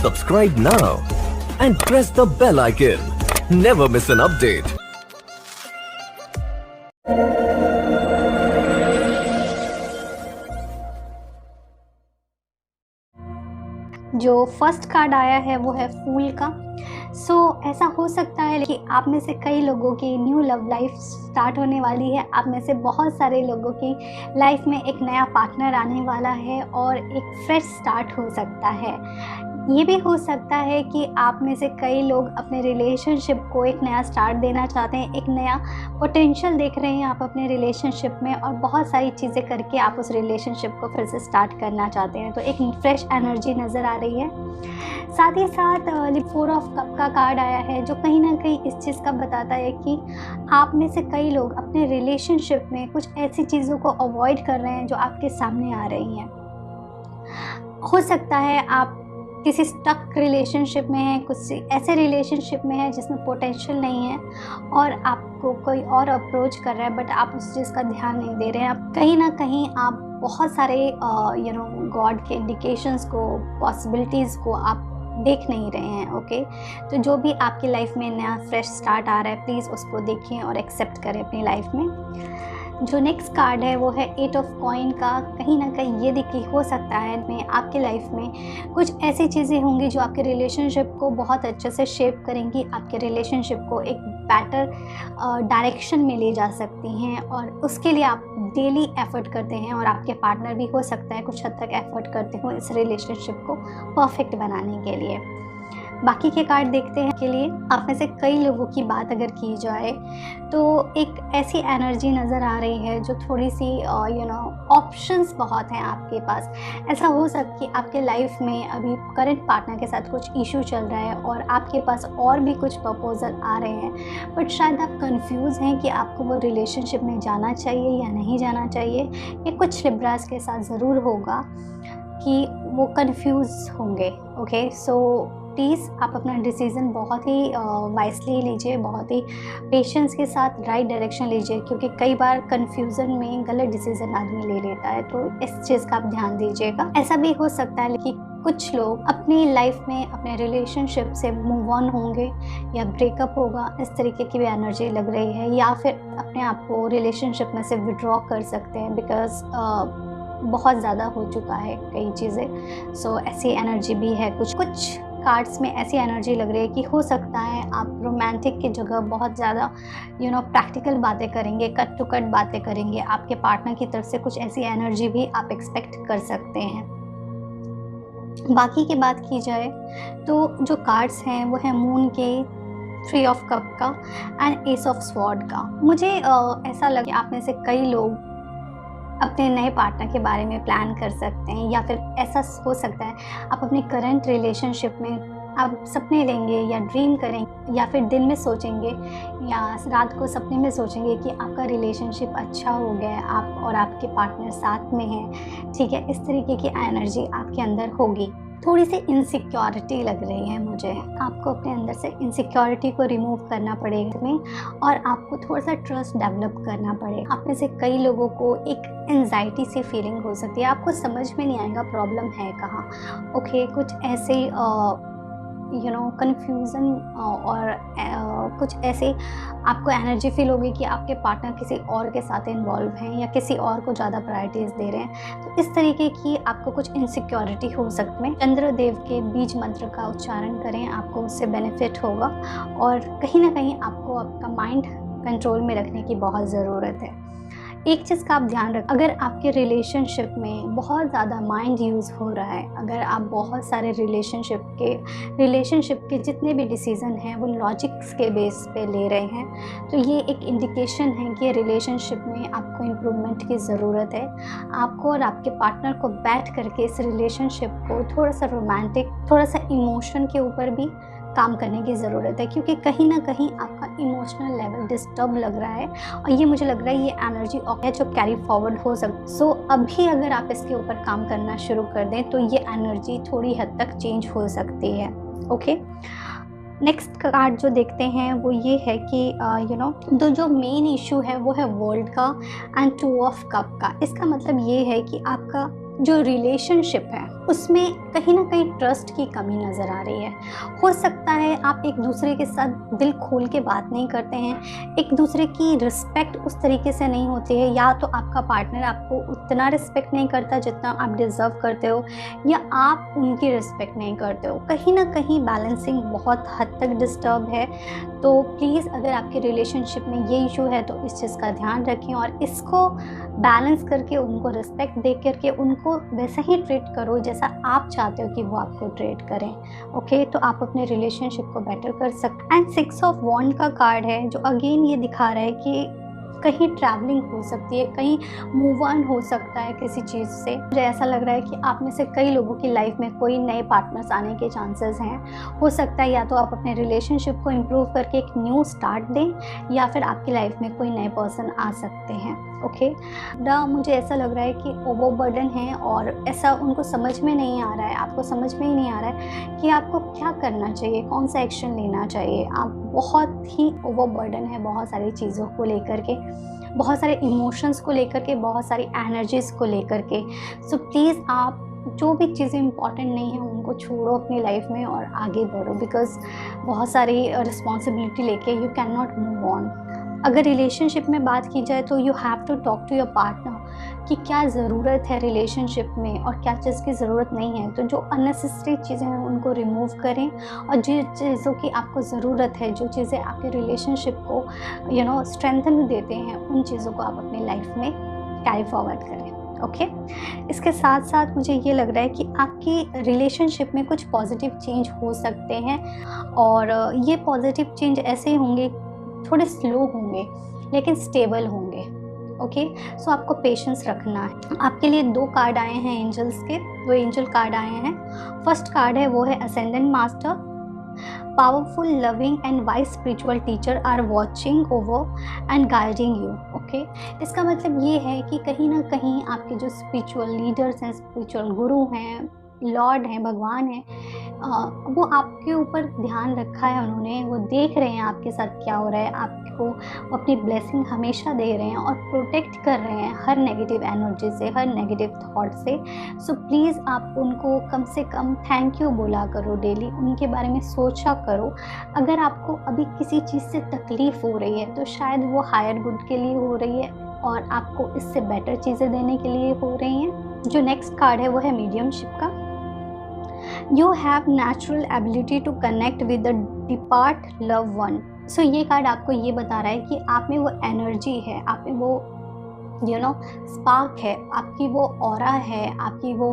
Subscribe now and press the bell icon. Never miss an update. जो first card आया है वो है फूल का। ऐसा हो सकता है कि आप में से कई लोगों की न्यू लव लाइफ स्टार्ट होने वाली है। आप में से बहुत सारे लोगों की लाइफ में एक नया पार्टनर आने वाला है और एक फ्रेश स्टार्ट हो सकता है। ये भी हो सकता है कि आप में से कई लोग अपने रिलेशनशिप को एक नया स्टार्ट देना चाहते हैं, एक नया पोटेंशियल देख रहे हैं आप अपने रिलेशनशिप में और बहुत सारी चीज़ें करके आप उस रिलेशनशिप को फिर से स्टार्ट करना चाहते हैं। तो एक फ्रेश एनर्जी नज़र आ रही है। साथ ही साथ 4 ऑफ कप का कार्ड आया है जो कहीं ना कहीं इस चीज़ का बताता है कि आप में से कई लोग अपने रिलेशनशिप में कुछ ऐसी चीज़ों को अवॉइड कर रहे हैं जो आपके सामने आ रही हैं। हो सकता है आप किसी स्टक रिलेशनशिप में है, कुछ ऐसे रिलेशनशिप में है जिसमें पोटेंशियल नहीं है और आपको कोई और अप्रोच कर रहा है बट आप उस चीज़ का ध्यान नहीं दे रहे हैं। आप कहीं ना कहीं आप बहुत सारे गॉड के इंडिकेशंस को, पॉसिबिलिटीज़ को आप देख नहीं रहे हैं। ओके, तो जो भी आपकी लाइफ में नया फ्रेश स्टार्ट आ रहा है प्लीज़ उसको देखिए और एक्सेप्ट करें अपनी लाइफ में। जो नेक्स्ट कार्ड है वो है 8 ऑफ कॉइन का। कहीं ना कहीं ये देखिए हो सकता है में आपकी लाइफ में कुछ ऐसी चीज़ें होंगी जो आपके रिलेशनशिप को बहुत अच्छे से शेप करेंगी, आपके रिलेशनशिप को एक बेटर डायरेक्शन में ले जा सकती हैं और उसके लिए आप डेली एफर्ट करते हैं और आपके पार्टनर भी हो सकता है कुछ हद तक एफर्ट करते हो इस रिलेशनशिप को परफेक्ट बनाने के लिए। बाकी के कार्ड देखते हैं के लिए आप में से कई लोगों की बात अगर की जाए तो एक ऐसी एनर्जी नज़र आ रही है जो थोड़ी सी ऑप्शंस बहुत हैं आपके पास। ऐसा हो सकता कि आपके लाइफ में अभी करंट पार्टनर के साथ कुछ इशू चल रहा है और आपके पास और भी कुछ प्रपोजल आ रहे हैं बट शायद आप कंफ्यूज हैं कि आपको वो रिलेशनशिप में जाना चाहिए या नहीं जाना चाहिए। ये कुछ लिब्रास के साथ ज़रूर होगा कि वो कंफ्यूज होंगे। ओके, सो प्लीज़ आप अपना डिसीज़न बहुत ही वाइसली लीजिए, बहुत ही पेशेंस के साथ राइट डायरेक्शन लीजिए क्योंकि कई बार कन्फ्यूज़न में गलत डिसीज़न आदमी ले लेता है, तो इस चीज़ का आप ध्यान दीजिएगा। ऐसा भी हो सकता है कि कुछ लोग अपनी लाइफ में अपने रिलेशनशिप से मूव ऑन होंगे या ब्रेकअप होगा, इस तरीके की भी एनर्जी लग रही है, या फिर अपने आप को रिलेशनशिप में से विड्रॉ कर सकते हैं बिकॉज बहुत ज़्यादा हो चुका है कई चीज़ें। सो ऐसी एनर्जी भी है। कुछ कार्ड्स में ऐसी एनर्जी लग रही है कि हो सकता है आप रोमांटिक की जगह बहुत ज़्यादा प्रैक्टिकल बातें करेंगे, कट टू कट बातें करेंगे। आपके पार्टनर की तरफ से कुछ ऐसी एनर्जी भी आप एक्सपेक्ट कर सकते हैं। बाकी की बात की जाए तो जो कार्ड्स हैं वो है मून के, 3 ऑफ कप का एंड एस ऑफ स्वॉर्ड का। मुझे ऐसा लगे आप में से कई लोग अपने नए पार्टनर के बारे में प्लान कर सकते हैं या फिर ऐसा हो सकता है आप अपने करंट रिलेशनशिप में आप सपने लेंगे या ड्रीम करेंगे या फिर दिन में सोचेंगे या रात को सपने में सोचेंगे कि आपका रिलेशनशिप अच्छा हो गया है, आप और आपके पार्टनर साथ में हैं। ठीक है, इस तरीके की एनर्जी आपके अंदर होगी। थोड़ी सी इनसिक्योरिटी लग रही है मुझे। आपको अपने अंदर से इनसिक्योरिटी को रिमूव करना पड़ेगा में और आपको थोड़ा सा ट्रस्ट डेवलप करना पड़ेगा। आप में से कई लोगों को एक एंजाइटी सी फीलिंग हो सकती है, आपको समझ में नहीं आएगा प्रॉब्लम है कहाँ। ओके, कुछ ऐसे कन्फ्यूज़न और कुछ ऐसे आपको एनर्जी फील होगी कि आपके पार्टनर किसी और के साथ इन्वॉल्व हैं या किसी और को ज़्यादा प्रायोरिटीज़ दे रहे हैं। तो इस तरीके की आपको कुछ इनसिक्योरिटी हो सकती है। चंद्रदेव के बीज मंत्र का उच्चारण करें, आपको उससे बेनिफिट होगा और कहीं ना कहीं आपको आपका माइंड कंट्रोल में रखने की बहुत ज़रूरत है। एक चीज़ का आप ध्यान रखें, अगर आपके रिलेशनशिप में बहुत ज़्यादा माइंड यूज़ हो रहा है, अगर आप बहुत सारे रिलेशनशिप के जितने भी डिसीज़न हैं वो लॉजिक्स के बेस पे ले रहे हैं, तो ये एक इंडिकेशन है कि रिलेशनशिप में आपको इम्प्रूवमेंट की ज़रूरत है। आपको और आपके पार्टनर को बैठ करके इस रिलेशनशिप को थोड़ा सा रोमांटिक, थोड़ा सा इमोशन के ऊपर भी काम करने की ज़रूरत है क्योंकि कहीं ना कहीं आपका इमोशनल लेवल डिस्टर्ब लग रहा है और ये मुझे लग रहा है ये एनर्जी है जो कैरी फॉरवर्ड हो सकती। सो अभी अगर आप इसके ऊपर काम करना शुरू कर दें तो ये एनर्जी थोड़ी हद तक चेंज हो सकती है। ओके, नेक्स्ट कार्ड जो देखते हैं वो ये है कि तो जो मेन इशू है वो है वर्ल्ड का एंड 2 ऑफ कप का। इसका मतलब ये है कि आपका जो रिलेशनशिप है उसमें कहीं ना कहीं ट्रस्ट की कमी नज़र आ रही है। हो सकता है आप एक दूसरे के साथ दिल खोल के बात नहीं करते हैं, एक दूसरे की रिस्पेक्ट उस तरीके से नहीं होती है, या तो आपका पार्टनर आपको उतना रिस्पेक्ट नहीं करता जितना आप डिज़र्व करते हो, या आप उनकी रिस्पेक्ट नहीं करते हो। कहीं ना कहीं बैलेंसिंग बहुत हद तक डिस्टर्ब है। तो प्लीज़ अगर आपके रिलेशनशिप में ये इशू है तो इस चीज़ का ध्यान रखें और इसको बैलेंस करके, उनको रिस्पेक्ट दे करके उनको वैसा ही ट्रीट करो जैसा आप चाहते हो कि वो आपको ट्रीट करें। ओके, तो आप अपने रिलेशनशिप को बेटर कर सकते हैं। एंड 6 ऑफ वॉन्ड का कार्ड है जो अगेन ये दिखा रहा है कि कहीं ट्रैवलिंग हो सकती है, कहीं मूव ऑन हो सकता है किसी चीज़ से। मुझे ऐसा लग रहा है कि आप में से कई लोगों की लाइफ में कोई नए पार्टनर्स आने के चांसेस हैं। हो सकता है या तो आप अपने रिलेशनशिप को इम्प्रूव करके एक न्यू स्टार्ट दें, या फिर आपकी लाइफ में कोई नए पर्सन आ सकते हैं। ओके, मुझे ऐसा लग रहा है कि ओवरबर्डन है और ऐसा उनको समझ में नहीं आ रहा है, आपको समझ में ही नहीं आ रहा है कि आपको क्या करना चाहिए, कौन सा एक्शन लेना चाहिए। आप बहुत ही ओवरबर्डन है बहुत सारी चीज़ों को लेकर के, बहुत सारे इमोशंस को लेकर के, बहुत सारी एनर्जीज़ को लेकर के। सो प्लीज़ आप जो भी चीज़ें इंपॉर्टेंट नहीं हैं उनको छोड़ो अपनी लाइफ में और आगे बढ़ो, बिकॉज़ बहुत सारी रिस्पॉन्सिबिलिटी लेके you can not move on. अगर रिलेशनशिप में बात की जाए तो you have to talk to your partner कि क्या ज़रूरत है रिलेशनशिप में और क्या चीज़ की ज़रूरत नहीं है। तो जो अननेसेसरी चीज़ें हैं उनको रिमूव करें और जिन चीज़ों की आपको ज़रूरत है, जो चीज़ें आपके रिलेशनशिप को स्ट्रेंथन देते हैं, उन चीज़ों को आप अपनी लाइफ में कैरी फॉरवर्ड करें। ओके, इसके साथ साथ मुझे ये लग रहा है कि आपकी रिलेशनशिप में कुछ पॉजिटिव चेंज हो सकते हैं और ये पॉजिटिव चेंज ऐसे होंगे, थोड़े स्लो होंगे लेकिन स्टेबल होंगे। ओके, सो आपको पेशेंस रखना है। आपके लिए 2 कार्ड आए हैं एंजल्स के, 2 एंजल कार्ड आए हैं। फर्स्ट कार्ड है वो है ascendant master, powerful loving and wise spiritual teacher are watching over and guiding you. Okay, इसका मतलब ये है कि कहीं ना कहीं आपके जो स्पिरिचुअल लीडर्स हैं, स्पिरिचुअल गुरु हैं, लॉर्ड हैं, भगवान हैं, वो आपके ऊपर ध्यान रखा है उन्होंने, वो देख रहे हैं आपके साथ क्या हो रहा है, आपको अपनी ब्लेसिंग हमेशा दे रहे हैं और प्रोटेक्ट कर रहे हैं हर नेगेटिव एनर्जी से, हर नेगेटिव थॉट से। सो प्लीज़ आप उनको कम से कम थैंक यू बोला करो डेली, उनके बारे में सोचा करो। अगर आपको अभी किसी चीज़ से तकलीफ़ हो रही है तो शायद वो हायर गुड के लिए हो रही है और आपको इससे बेटर चीज़ें देने के लिए हो रही हैं। जो नेक्स्ट कार्ड है वो है मीडियमशिप का। You have natural ability to connect with the depart loved one। सो ये कार्ड आपको ये बता रहा है कि आप में वो एनर्जी है, आप में वो स्पार्क है, आपकी वो ऑरा है, आपकी वो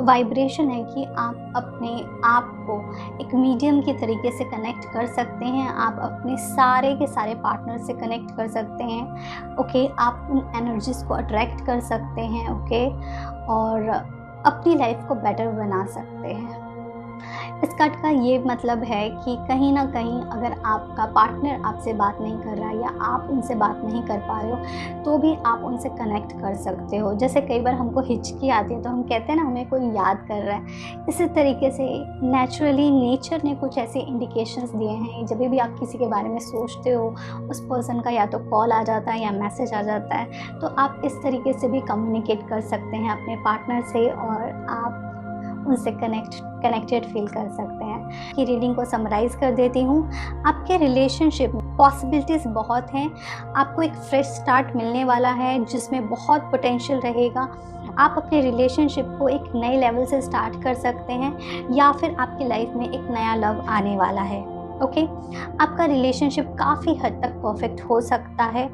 वाइब्रेशन है कि आप अपने आप को एक मीडियम के तरीके से कनेक्ट कर सकते हैं। आप अपने सारे के सारे पार्टनर से कनेक्ट कर सकते हैं। ओके, आप उन एनर्जीज़ को अट्रैक्ट कर सकते हैं। ओके, और अपनी लाइफ को बेटर बना सकते हैं। इस कार्ड का ये मतलब है कि कहीं ना कहीं अगर आपका पार्टनर आपसे बात नहीं कर रहा है या आप उनसे बात नहीं कर पा रहे हो तो भी आप उनसे कनेक्ट कर सकते हो। जैसे कई बार हमको हिचकी आती है तो हम कहते हैं ना हमें कोई याद कर रहा है, इसी तरीके से नेचुरली नेचर ने कुछ ऐसे इंडिकेशंस दिए हैं। जब भी आप किसी के बारे में सोचते हो उस पर्सन का या तो कॉल आ जाता है या मैसेज आ जाता है, तो आप इस तरीके से भी कम्युनिकेट कर सकते हैं अपने पार्टनर से और आप उनसे कनेक्टेड फील कर सकते हैं। कि रीडिंग को समराइज़ कर देती हूँ। आपके रिलेशनशिप में पॉसिबिलिटीज़ बहुत हैं, आपको एक फ्रेश स्टार्ट मिलने वाला है जिसमें बहुत पोटेंशियल रहेगा। आप अपने रिलेशनशिप को एक नए लेवल से स्टार्ट कर सकते हैं या फिर आपकी लाइफ में एक नया लव आने वाला है। ओके, आपका रिलेशनशिप काफ़ी हद तक परफेक्ट हो सकता है।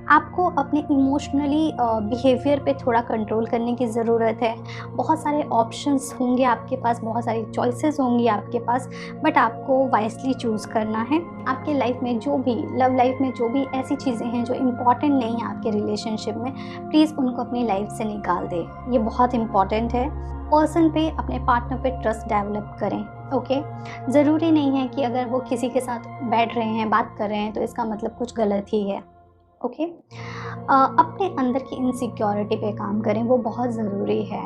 आपको अपने इमोशनली बिहेवियर पे थोड़ा कंट्रोल करने की ज़रूरत है। बहुत सारे ऑप्शंस होंगे आपके पास, बहुत सारी चॉइसेस होंगी आपके पास, बट आपको वाइसली चूज़ करना है। आपके लाइफ में जो भी लव लाइफ में जो भी ऐसी चीज़ें हैं जो इम्पॉर्टेंट नहीं है आपके रिलेशनशिप में, प्लीज़ उनको अपनी लाइफ से निकाल दें। ये बहुत इम्पॉर्टेंट है। पर्सन पे, अपने पार्टनर पे ट्रस्ट डेवलप करें। ओके, ज़रूरी नहीं है कि अगर वो किसी के साथ बैठ रहे हैं, बात कर रहे हैं तो इसका मतलब कुछ गलत ही है। ओके, अपने अंदर की इनसिक्योरिटी पे काम करें, वो बहुत ज़रूरी है।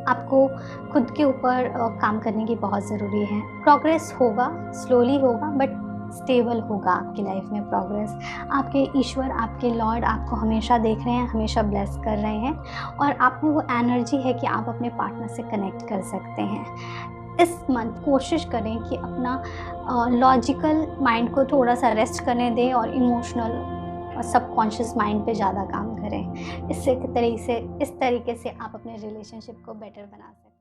आपको खुद के ऊपर काम करने की बहुत ज़रूरी है। प्रोग्रेस होगा, स्लोली होगा, बट स्टेबल होगा आपकी लाइफ में प्रोग्रेस। आपके ईश्वर, आपके लॉर्ड आपको हमेशा देख रहे हैं, हमेशा ब्लेस कर रहे हैं, और आप में वो एनर्जी है कि आप अपने पार्टनर से कनेक्ट कर सकते हैं। इस मंथ कोशिश करें कि अपना लॉजिकल माइंड को थोड़ा सा रेस्ट करने दें और इमोशनल और सबकॉन्शियस माइंड पे ज़्यादा काम करें। इस तरीके से आप अपने रिलेशनशिप को बेटर बना सकते हैं।